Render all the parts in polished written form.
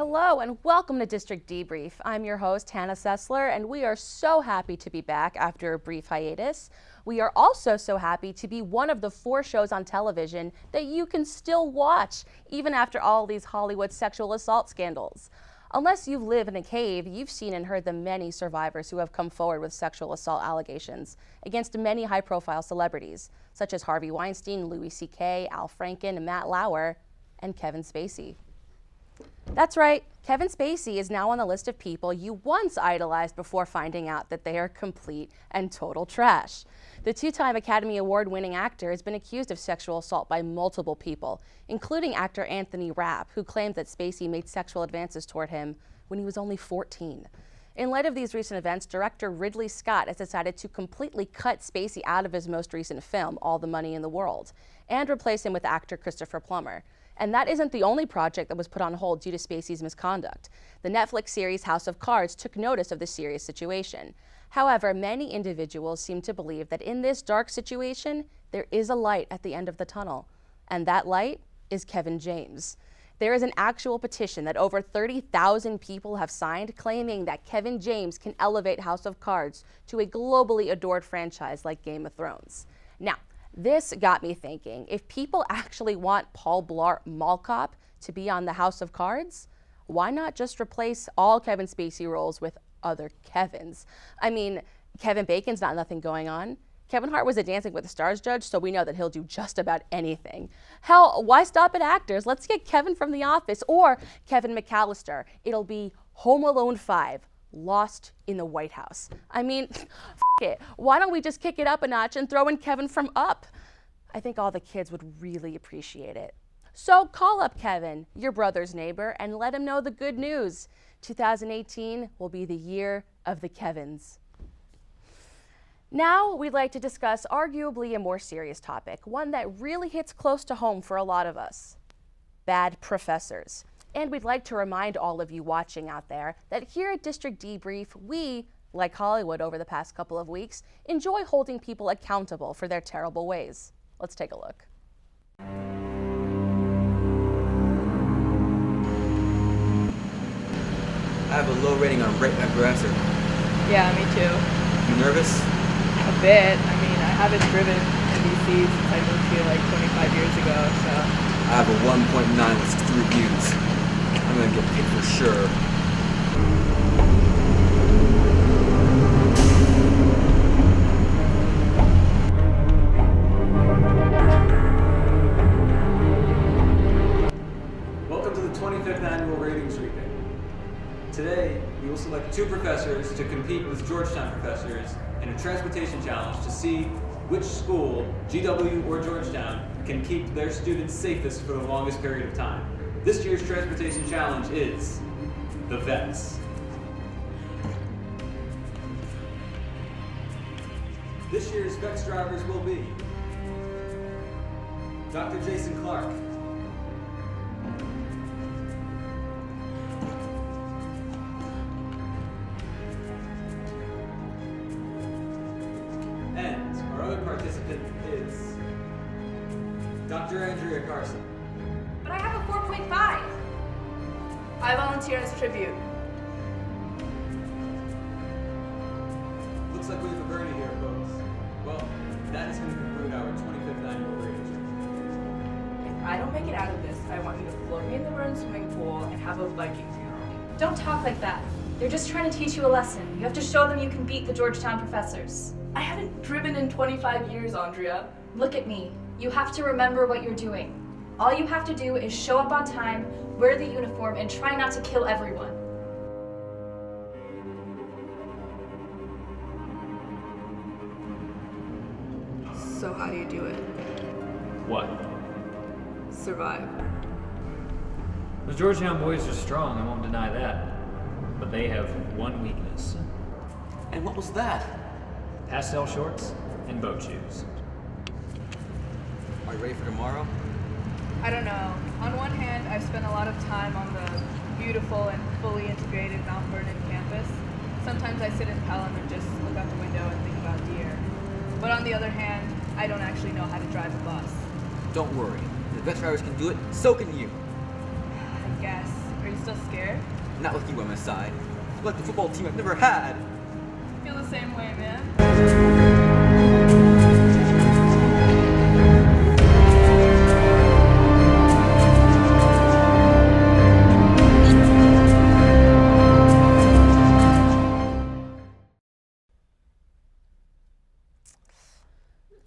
Hello and welcome to District Debrief. I'm your host, Hannah Sessler, and we are so happy to be back after a brief hiatus. We are also so happy to be one of the 4 shows on television that you can still watch, even after all these Hollywood sexual assault scandals. Unless you live in a cave, you've seen and heard the many survivors who have come forward with sexual assault allegations against many high-profile celebrities, such as Harvey Weinstein, Louis C.K., Al Franken, Matt Lauer, and Kevin Spacey. That's right, Kevin Spacey is now on the list of people you once idolized before finding out that they are complete and total trash. The 2-time Academy Award-winning actor has been accused of sexual assault by multiple people, including actor Anthony Rapp, who claimed that Spacey made sexual advances toward him when he was only 14. In light of these recent events, director Ridley Scott has decided to completely cut Spacey out of his most recent film, All the Money in the World, and replace him with actor Christopher Plummer. And that isn't the only project that was put on hold due to Spacey's misconduct. The Netflix series House of Cards took notice of the serious situation. However, many individuals seem to believe that in this dark situation, there is a light at the end of the tunnel. And that light is Kevin James. There is an actual petition that over 30,000 people have signed claiming that Kevin James can elevate House of Cards to a globally adored franchise like Game of Thrones. Now, this got me thinking, if people actually want Paul Blart Mall Cop to be on the House of Cards, why not just replace all Kevin Spacey roles with other Kevins? I mean, Kevin Bacon's not nothing going on. Kevin Hart was a Dancing with the Stars judge, so we know that he'll do just about anything. Hell, why stop at actors? Let's get Kevin from The Office or Kevin McAllister. It'll be Home Alone 5. Lost in the White House. I mean, it. Why don't we just kick it up a notch and throw in Kevin from Up? I think all the kids would really appreciate it. So call up Kevin, your brother's neighbor, and let him know the good news. 2018 will be the year of the Kevins. Now we'd like to discuss arguably a more serious topic, one that really hits close to home for a lot of us: bad professors. And we'd like to remind all of you watching out there that here at District Debrief, we, like Hollywood over the past couple of weeks, enjoy holding people accountable for their terrible ways. Let's take a look. I have a low rating on Rate My Professor. Yeah, me too. You nervous? A bit. I mean, I haven't driven in DC since I moved here like 25 years ago, so. I have a 1.9 with 60 reviews. I'm gonna get picked for sure. Welcome to the 25th Annual Ratings Reading. Today, we will select 2 professors to compete with Georgetown professors in a transportation challenge to see which school, GW or Georgetown, can keep their students safest for the longest period of time. This year's transportation challenge is the Vets. This year's Vets drivers will be Dr. Jason Clark, and our other participant is Dr. Andrea Carson. But I have a 4.5. I volunteer as tribute. Looks like we have a Bernie here, folks. Well, that is going to conclude our 25th Annual Ratings Reading. If I don't make it out of this, I want you to float me in the Burn swimming pool and have a Viking funeral. Don't talk like that. They're just trying to teach you a lesson. You have to show them you can beat the Georgetown professors. I haven't driven in 25 years, Andrea. Look at me. You have to remember what you're doing. All you have to do is show up on time, wear the uniform, and try not to kill everyone. So how do you do it? What? Survive. The Georgetown boys are strong, I won't deny that. But they have one weakness. And what was that? Pastel shorts and boat shoes. Are you ready for tomorrow? I don't know. On one hand, I've spent a lot of time on the beautiful and fully integrated Mount Vernon campus. Sometimes I sit in Pelham and just look out the window and think about deer. But on the other hand, I don't actually know how to drive a bus. Don't worry. If the best drivers can do it, so can you. I guess. Are you still scared? Not with you on my side. You're like the football team I've never had. I feel the same way, man.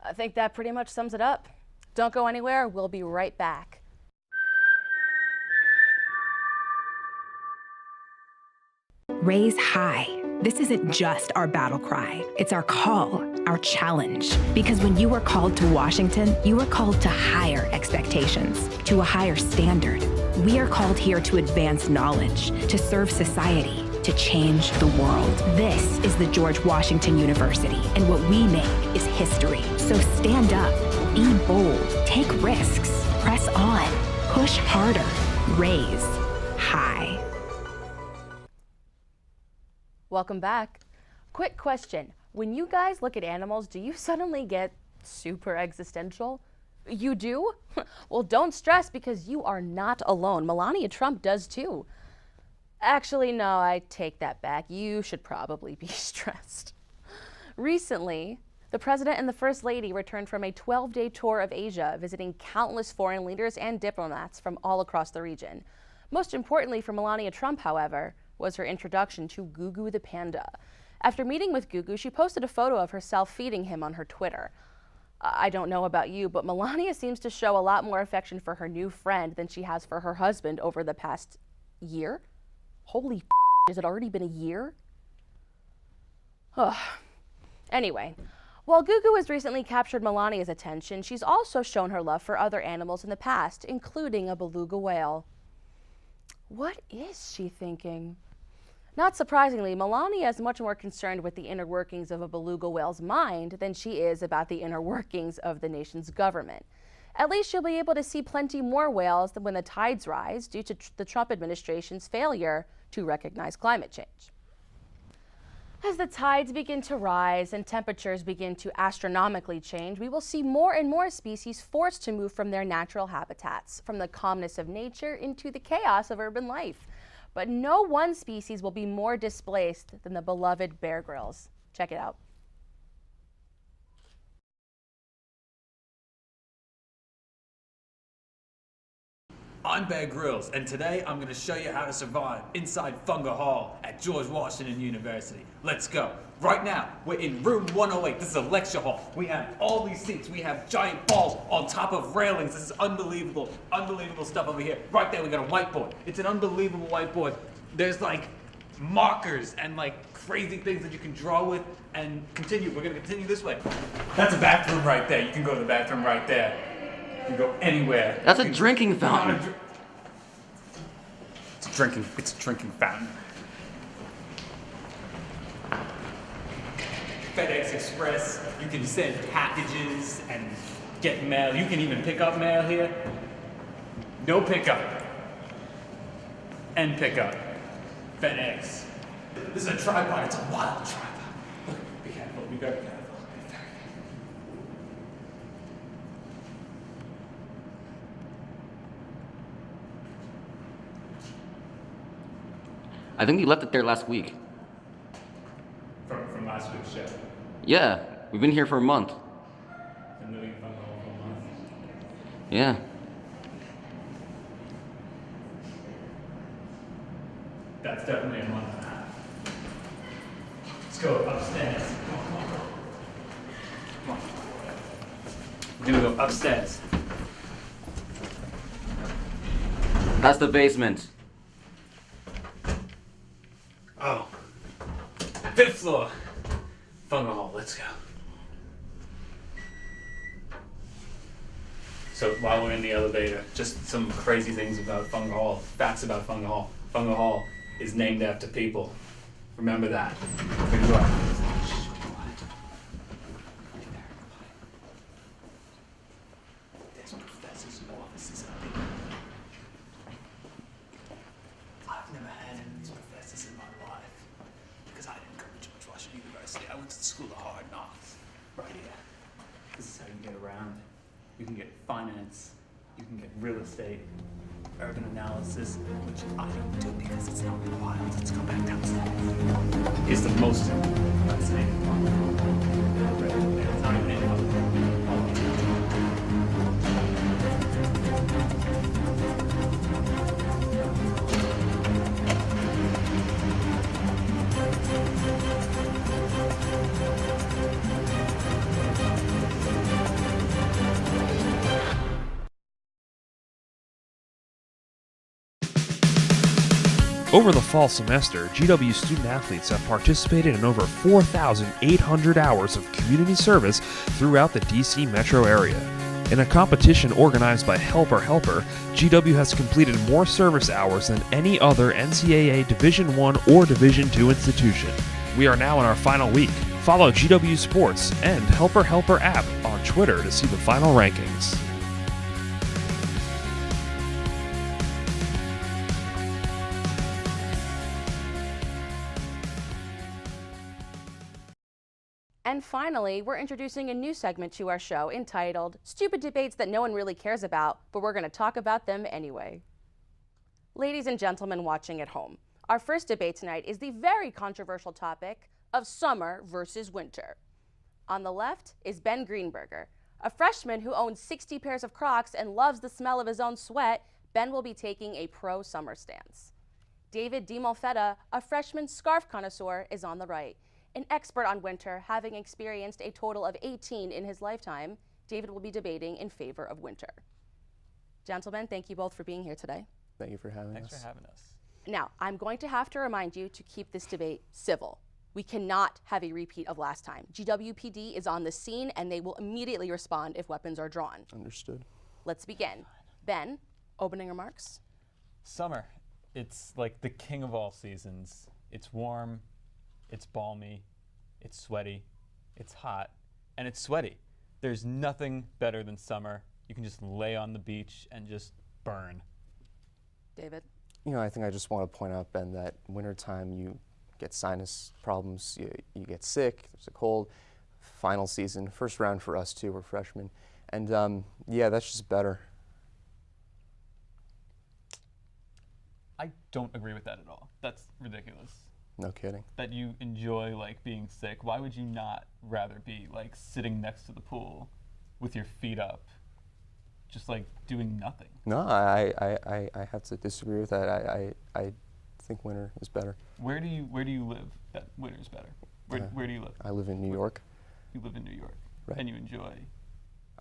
I think that pretty much sums it up. Don't go anywhere, we'll be right back. Raise high. This isn't just our battle cry. It's our call, our challenge. Because when you are called to Washington, you are called to higher expectations, to a higher standard. We are called here to advance knowledge, to serve society, to change the world. This is the George Washington University, and what we make is history. So stand up, be bold, take risks, press on, push harder, raise high. Welcome back. Quick question. When you guys look at animals, do you suddenly get super existential? You do? Well, don't stress because you are not alone. Melania Trump does too. Actually, no, I take that back. You should probably be stressed. Recently, the President and the First Lady returned from a 12-day tour of Asia, visiting countless foreign leaders and diplomats from all across the region. Most importantly for Melania Trump, however, was her introduction to Gugu the panda. After meeting with Gugu, she posted a photo of herself feeding him on her Twitter. I don't know about you, but Melania seems to show a lot more affection for her new friend than she has for her husband over the past year. Holy has it already been a year? Ugh. Anyway, while Gugu has recently captured Melania's attention, she's also shown her love for other animals in the past, including a beluga whale. What is she thinking? Not surprisingly, Melania is much more concerned with the inner workings of a beluga whale's mind than she is about the inner workings of the nation's government. At least she'll be able to see plenty more whales than when the tides rise due to the Trump administration's failure to recognize climate change. As the tides begin to rise and temperatures begin to astronomically change, we will see more and more species forced to move from their natural habitats, from the calmness of nature into the chaos of urban life. But no one species will be more displaced than the beloved Bear Grylls. Check it out. I'm Bear Grylls, and today I'm going to show you how to survive inside Funga Hall at George Washington University. Let's go. Right now, we're in room 108. This is a lecture hall. We have all these seats. We have giant balls on top of railings. This is unbelievable, unbelievable stuff over here. Right there, we got a whiteboard. It's an unbelievable whiteboard. There's like markers and like crazy things that you can draw with and continue. We're going to continue this way. That's a bathroom right there. You can go to the bathroom right there. You can go anywhere. That's a drinking fountain. It's a drinking fountain. FedEx Express, you can send packages and get mail. You can even pick up mail here. No pickup. And pickup. FedEx. This is a tripod. It's a wild tripod. Look, be careful. Be very careful. I think you left it there last week. From last week's show. Yeah, we've been here for a month. Been living in Funga Hall for a month. Yeah. That's definitely a month and a half. Let's go upstairs. Come on. We're gonna go upstairs. That's the basement. Oh. Fifth floor. Funga Hall, let's go. So while we're in the elevator, just some crazy things about Funga Hall, facts about Funga Hall. Funga Hall is named after people. Remember that. Good luck. There's professors and offices up here. I've never had any of these professors in my life because I didn't go to George Washington University. I went to the School of Hard Knocks right here. This is how you get around. You can get finance. You can get real estate. urban analysis, which I don't do because it's out in the wild. Let's go back downstairs. Is the most fascinating part. Right there. It's not even in Over the fall semester, GW student-athletes have participated in over 4,800 hours of community service throughout the DC metro area. In a competition organized by Helper Helper, GW has completed more service hours than any other NCAA Division I or Division II institution. We are now in our final week. Follow GW Sports and Helper Helper app on Twitter to see the final rankings. And finally, we're introducing a new segment to our show entitled Stupid Debates That No One Really Cares About, but we're going to talk about them anyway. Ladies and gentlemen watching at home, our first debate tonight is the very controversial topic of summer versus winter. On the left is Ben Greenberger, a freshman who owns 60 pairs of Crocs and loves the smell of his own sweat. Ben will be taking a pro-summer stance. David DiMolfetta, a freshman scarf connoisseur, is on the right. An expert on winter, having experienced a total of 18 in his lifetime, David will be debating in favor of winter. Gentlemen, thank you both for being here today. Thank you for having us. Thanks for having us. Now, I'm going to have to remind you to keep this debate civil. We cannot have a repeat of last time. GWPD is on the scene and they will immediately respond if weapons are drawn. Understood. Let's begin. Ben, opening remarks? Summer. It's like the king of all seasons. It's warm, it's balmy, it's sweaty, it's hot, and it's sweaty. There's nothing better than summer. You can just lay on the beach and just burn. David? You know, I think I just want to point out, Ben, that wintertime you get sinus problems, you get sick, there's a cold. Final season, first round for us too, we're freshmen. And yeah, that's just better. I don't agree with that at all. That's ridiculous. No kidding. That you enjoy like being sick. Why would you not rather be like sitting next to the pool with your feet up, just like doing nothing? No, I have to disagree with that. I think winter is better. Where do you live that winter is better? Where do you live? I live in New York. You live in New York. Right. And you enjoy.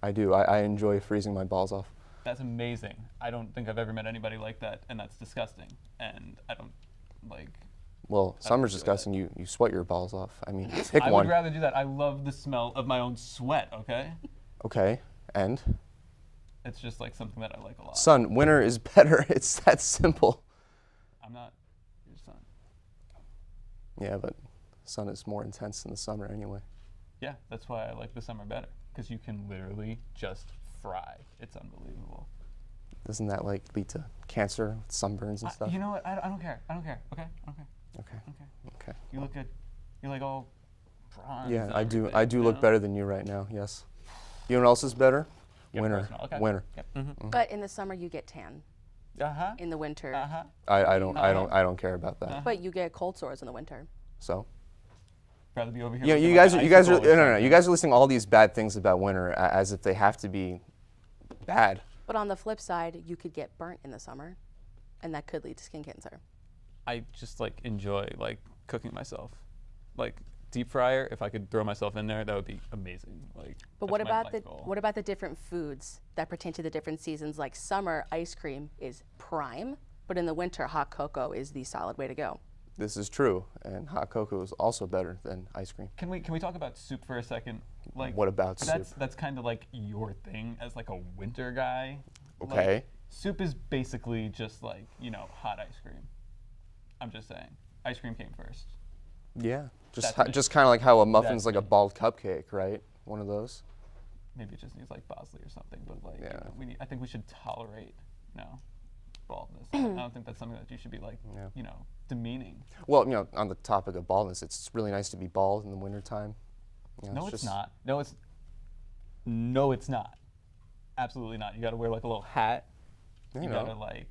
I do. I enjoy freezing my balls off. That's amazing. I don't think I've ever met anybody like that, and that's disgusting. And I don't like. Well, summer's disgusting. You sweat your balls off. I mean, pick one. I would rather do that. I love the smell of my own sweat, okay? Okay, and? It's just like something that I like a lot. Son, winter is better. It's that simple. I'm not your son. Yeah, but sun is more intense than the summer anyway. Yeah, that's why I like the summer better, because you can literally just fry. It's unbelievable. Doesn't that like lead to cancer, sunburns and stuff? You know what? I don't care. I don't care. Okay? I don't care. Okay. Okay. You look good. You're like all bronze. Yeah, and I do. everything, I do look better than you right now. Yes. You know what else is better? Yeah, Winter. Okay. Winter. Yep. But in the summer you get tan. Uh-huh. In the winter. Uh-huh. I don't care about that. But you get cold sores in the winter. So. Rather be over here. Yeah, you guys are no. You guys are listing all these bad things about winter as if they have to be bad. But on the flip side, you could get burnt in the summer, and that could lead to skin cancer. I just like enjoy like cooking myself, like deep fryer. If I could throw myself in there, that would be amazing. Like. But what about the different foods that pertain to the different seasons? Like summer, ice cream is prime, but in the winter, hot cocoa is the solid way to go. This is true, and hot cocoa is also better than ice cream. Can we talk about soup for a second? Like, what about soup? That's kind of like your thing as like a winter guy. Okay. Like, soup is basically just like, you know, hot ice cream. I'm just saying, ice cream came first. Yeah, just kind of like how a muffin's That's like a bald cupcake, right? One of those. Maybe it just needs like Bosley or something, but like, yeah. You know, I think we should tolerate, baldness. I don't think that's something that you should be like, demeaning. Well, on the topic of baldness, it's really nice to be bald in the wintertime. No, it's not. No, it's not. Absolutely not. You got to wear like a little hat. You got to like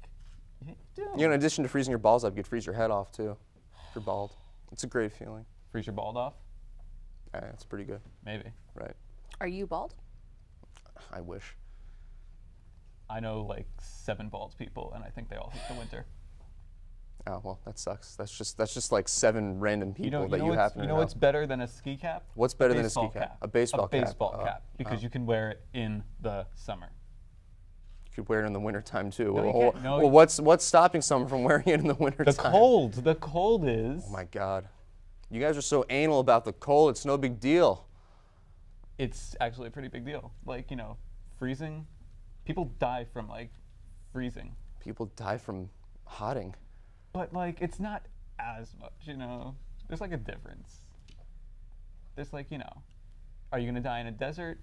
You do. You know, in addition to freezing your balls up, you could freeze your head off too, if you're bald. It's a great feeling. Freeze your bald off? It's pretty good. Maybe. Right. Are you bald? I wish. I know like 7 bald people, and I think they all hate the winter. Oh, well, that sucks. That's just like 7 random people that you what's- happen to You know. know what's better than a ski cap? What's better than a baseball ski cap? A baseball cap. A baseball Oh, cap, because you can wear it in the summer. You could wear it in the wintertime too. No, you well, can't. No, well, what's stopping someone from wearing it in the wintertime? The cold is. Oh my God. You guys are so anal about the cold. It's no big deal. It's actually a pretty big deal. Like, you know, freezing, people die from like freezing. People die from hotting. But like, it's not as much, you know. There's like a difference. There's like, you know, are you gonna die in a desert?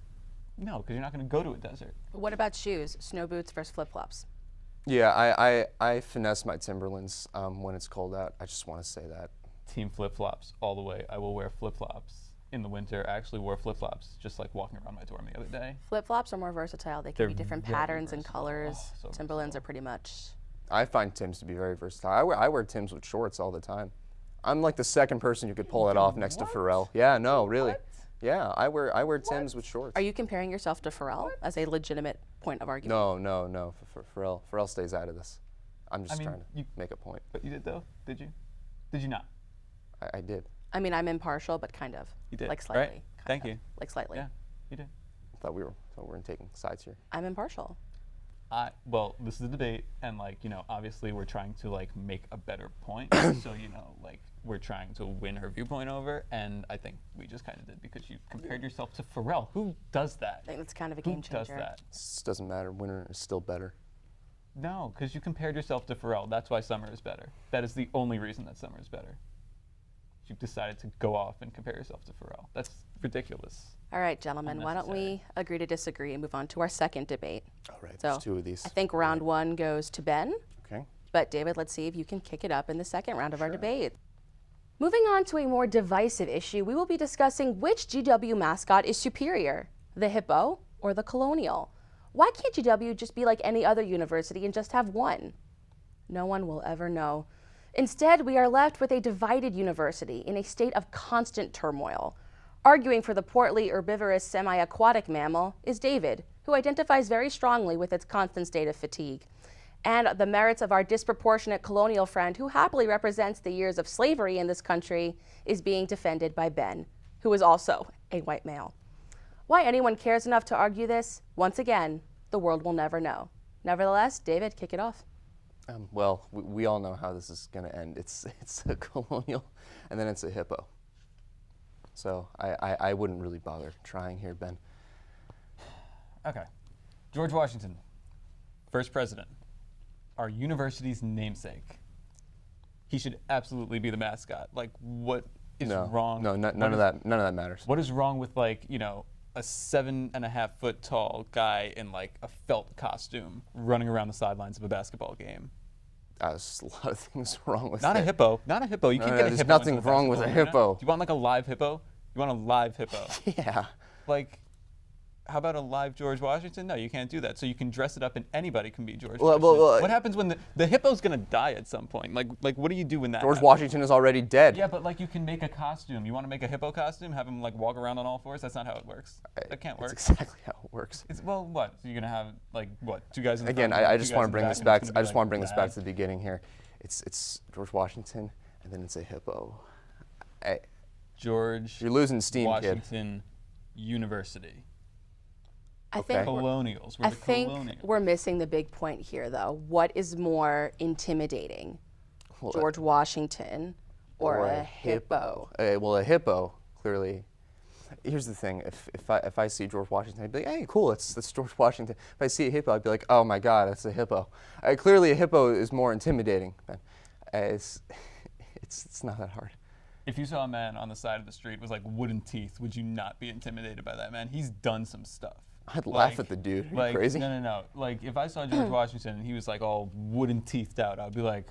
No, because you're not gonna go to a desert. What about shoes? Snow boots versus flip-flops? Yeah, I finesse my Timberlands when it's cold out. I just want to say that. Team flip-flops all the way. I will wear flip-flops in the winter. I actually wore flip-flops just like walking around my dorm the other day. Flip-flops are more versatile. They can They're be different very patterns and versatile. colors. Oh, so Timberlands versatile. are pretty much. I find Tims to be very versatile. I wear Tims with shorts all the time. I'm like the second person who could pull it off next to Pharrell. Yeah, no, really. Yeah, I wear Tims with shorts. Are you comparing yourself to Pharrell as a legitimate point of argument? No. Pharrell stays out of this. I'm just trying to make a point. But you did though? Did you? Did you not? I did. I mean, I'm impartial, but kind of. You did. Like slightly. Right? Thank you. Like slightly. Yeah, you did. I thought we weren't taking sides here. I'm impartial. Well, this is a debate, and like, you know, obviously we're trying to like make a better point. So, you know, like we're trying to win her viewpoint over, and I think we just kind of did because you compared yourself to Pharrell. Who does that? I think it's kind of a game Who changer. does that? This doesn't matter. Winter is still better. No, because you compared yourself to Pharrell. That's why summer is better. That is the only reason that summer is better. You've decided to go off and compare yourself to Pharrell. That's ridiculous. All right, gentlemen, why don't we Unnecessary. agree to disagree and move on to our second debate? All right, So there's 2 of these. I think round 1 goes to Ben. Okay. But David, let's see if you can kick it up in the second round of our debate. Moving on to a more divisive issue, we will be discussing which GW mascot is superior, the Hippo or the Colonial. Why can't GW just be like any other university and just have one? No one will ever know. Instead, we are left with a divided university in a state of constant turmoil. Arguing for the portly, herbivorous, semi-aquatic mammal is David, who identifies very strongly with its constant state of fatigue. And the merits of our disproportionate colonial friend, who happily represents the years of slavery in this country, is being defended by Ben, who is also a white male. Why anyone cares enough to argue this, once again, the world will never know. Nevertheless, David, kick it off. Well, we all know how this is going to end. It's a Colonial, and then it's a Hippo. So I wouldn't really bother trying here, Ben. Okay. George Washington, first president, our university's namesake. He should absolutely be the mascot. Like, what is wrong? No, none of that matters. What is wrong with, like, you know, a 7.5 foot tall guy in like a felt costume running around the sidelines of a basketball game? There's a lot of things wrong with Not it. a hippo. Not a hippo. You can't get a there's hippo. nothing into wrong with a basketball arena. hippo. Do you want like a live hippo? You want a live hippo? Yeah. Like, how about a live George Washington? No, you can't do that. So you can dress it up and anybody can be George Well, Washington. well, what happens when the hippo's gonna die at some point? Like what do you do when that George happens? Washington is already dead. Yeah, but like you can make a costume. You want to make a hippo costume? Have him like walk around on all fours? That's not how it works. That can't work. That's exactly how it works. Well, what? So you're gonna have like what? 2 guys in the Again, front, I two just guys want in to bring the this and back. it's I gonna be, just like, want to bring this back bad. to the beginning here. It's George Washington, and then it's a hippo. George You're losing steam, kid. Washington University. I Okay. think Colonials. We're I the think Colonials. we're missing the big point here, though. What is more intimidating, Well, George Washington or a hippo? Well, a hippo clearly. Here's the thing: if I see George Washington, I'd be like, "Hey, cool, that's George Washington." If I see a hippo, I'd be like, "Oh my God, that's a hippo." Clearly, a hippo is more intimidating. But it's not that hard. If you saw a man on the side of the street with like wooden teeth, would you not be intimidated by that man? He's done some stuff. I'd laugh at the dude. Are you Like, crazy? No. Like if I saw George Washington and he was like all wooden teethed out, I'd be like,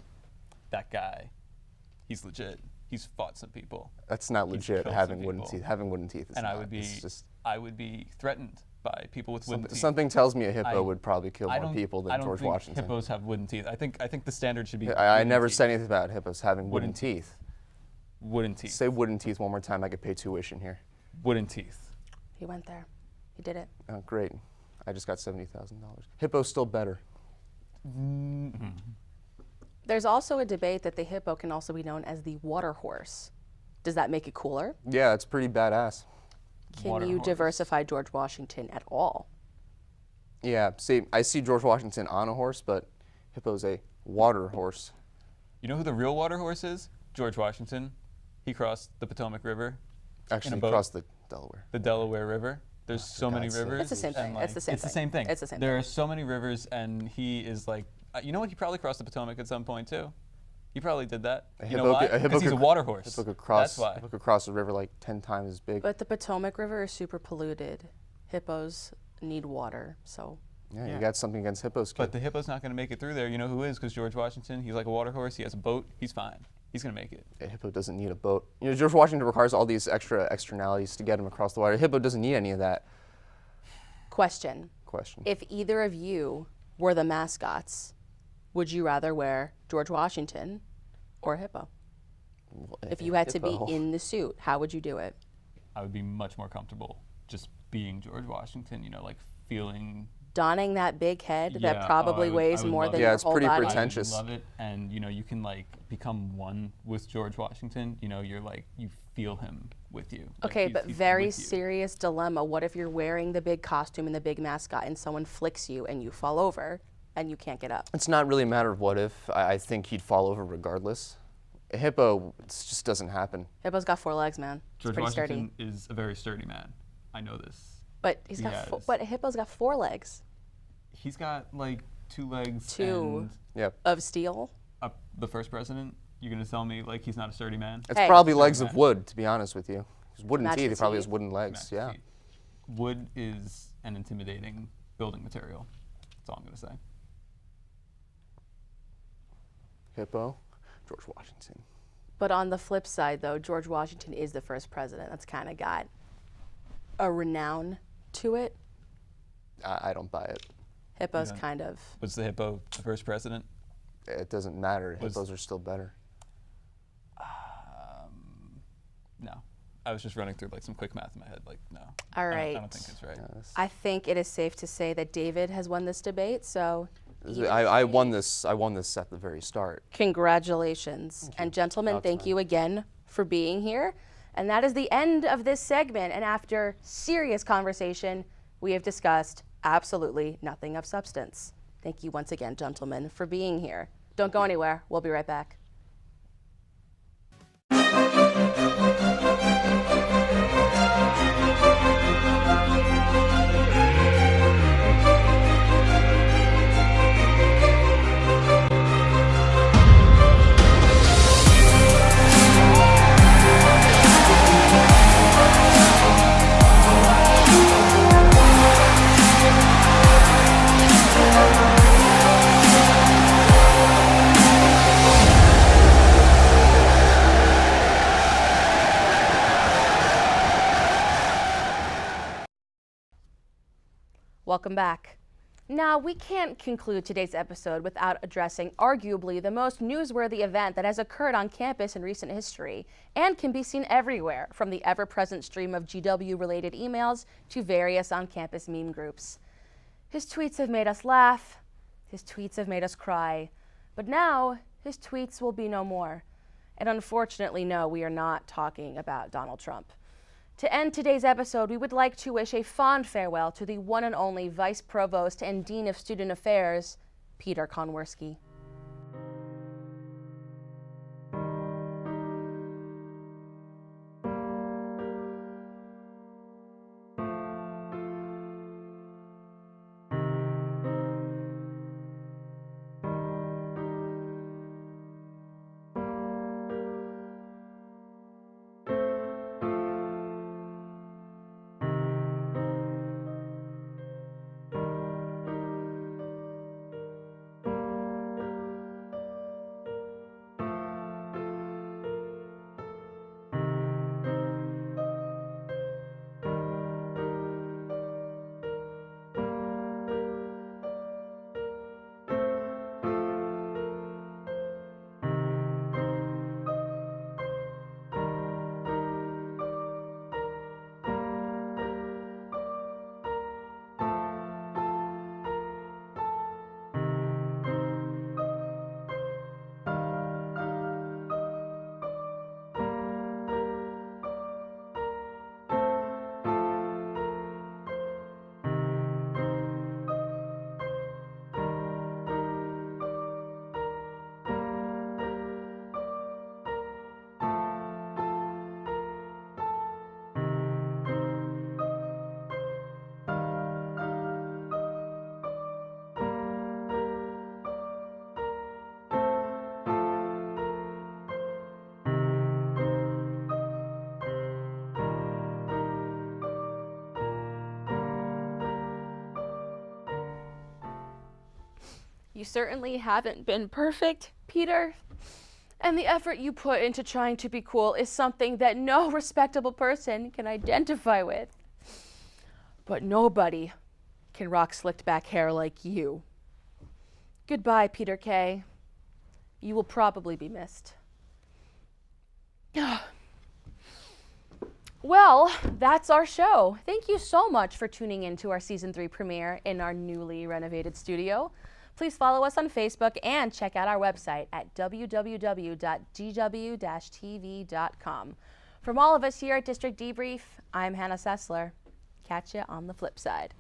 that guy, he's legit. He's fought some people. That's not He's legit. killed Having some wooden people. teeth. Having wooden teeth is And not. I would be, It's just, I would be threatened by people with wooden teeth. Something tells me a hippo I- would probably kill I more don't- people I than don't George think Washington. Hippos have wooden teeth. I think the standard should be. I wooden never teeth. said anything about hippos having wooden Wooden teeth. Wooden teeth. Say wooden teeth one more time. I could pay tuition here. Wooden teeth. He went there. He did it. Oh, great. I just got $70,000. Hippo's still better. There's also a debate that the hippo can also be known as the water horse. Does that make it cooler? Yeah, it's pretty badass. Can Water you horse. diversify George Washington at all? Yeah, see, I see George Washington on a horse, but hippo's a water horse. You know who the real water horse is? George Washington. He crossed the Potomac River. Actually, boat. across the Delaware. The Delaware River. There's so many God's sake. rivers. It's the same and, thing. It's the same It's the thing. same thing. It's the same There thing. are so many rivers, and he is like, you know what? He probably crossed the Potomac at some point too. He probably did that. You know why? Because he's a water horse. Hippo could cross, That's why. hippo could cross the river like 10 times as big. But the Potomac River is super polluted. Hippos need water, so. Yeah, Yeah. you got something against hippos, kid. But the hippo's not going to make it through there. You know who is? Because George Washington, he's like a water horse. He has a boat. He's fine. He's going to make it. A hippo doesn't need a boat. You know, George Washington requires all these extra externalities to get him across the water. A hippo doesn't need any of that. Question. Question. If either of you were the mascots, would you rather wear George Washington or a hippo? If you had to be Hippo. in the suit, how would you do it? I would be much more comfortable just being George Washington, you know, like feeling. Donning that big head Yeah, that probably I weighs would more love than it. Yeah, your it's whole pretty body. pretentious. I love it. And, you know, you can like become one with George Washington. You know, you're like, you feel him with you. Like, Okay, he's- but he's very with you. serious dilemma. What if you're wearing the big costume and the big mascot and someone flicks you and you fall over and you can't get up? It's not really a matter of what if. I think he'd fall over regardless. A hippo, it just doesn't happen. Hippo's got 4 legs, man. It's George pretty Washington sturdy. is a very sturdy man. I know this. But he but a hippo's got 4 legs He's got like 2 legs. 2 Yep. of steel. And the first president. You're gonna tell me like he's not a sturdy man? It's Hey. probably legs of wood, to be honest with you. His wooden Match teeth, the he probably has teeth. wooden legs. Yeah. Wood is an intimidating building material. That's all I'm gonna say. Hippo, George Washington. But on the flip side, though, George Washington is the first president. That's kind of got a renown to it. I don't buy it. Hippo's don't- kind of. Was the hippo the first president? It doesn't matter. Was- Hippos are still better. No. I was just running through like some quick math in my head. Like, no. All I right. don't think it's right. I think it is safe to say that David has won this debate, so I won this. I won this at the very start. congratulations. And gentlemen, About thank time. you again for being here. And that is the end of this segment. And after serious conversation, we have discussed absolutely nothing of substance. Thank you once again, gentlemen, for being here. Don't go anywhere. We'll be right back. Welcome back. Now, we can't conclude today's episode without addressing arguably the most newsworthy event that has occurred on campus in recent history and can be seen everywhere, from the ever-present stream of GW-related emails to various on-campus meme groups. His tweets have made us laugh, his tweets have made us cry, but now his tweets will be no more. And unfortunately, no, we are not talking about Donald Trump. To end today's episode, we would like to wish a fond farewell to the one and only Vice Provost and Dean of Student Affairs, Peter Konworski. You certainly haven't been perfect, Peter. And the effort you put into trying to be cool is something that no respectable person can identify with. But nobody can rock slicked back hair like you. Goodbye, Peter Kay. You will probably be missed. Well, that's our show. Thank you so much for tuning in to our Season 3 premiere in our newly renovated studio. Please follow us on Facebook and check out our website at www.gw-tv.com. From all of us here at District Debrief, I'm Hannah Sessler. Catch you on the flip side.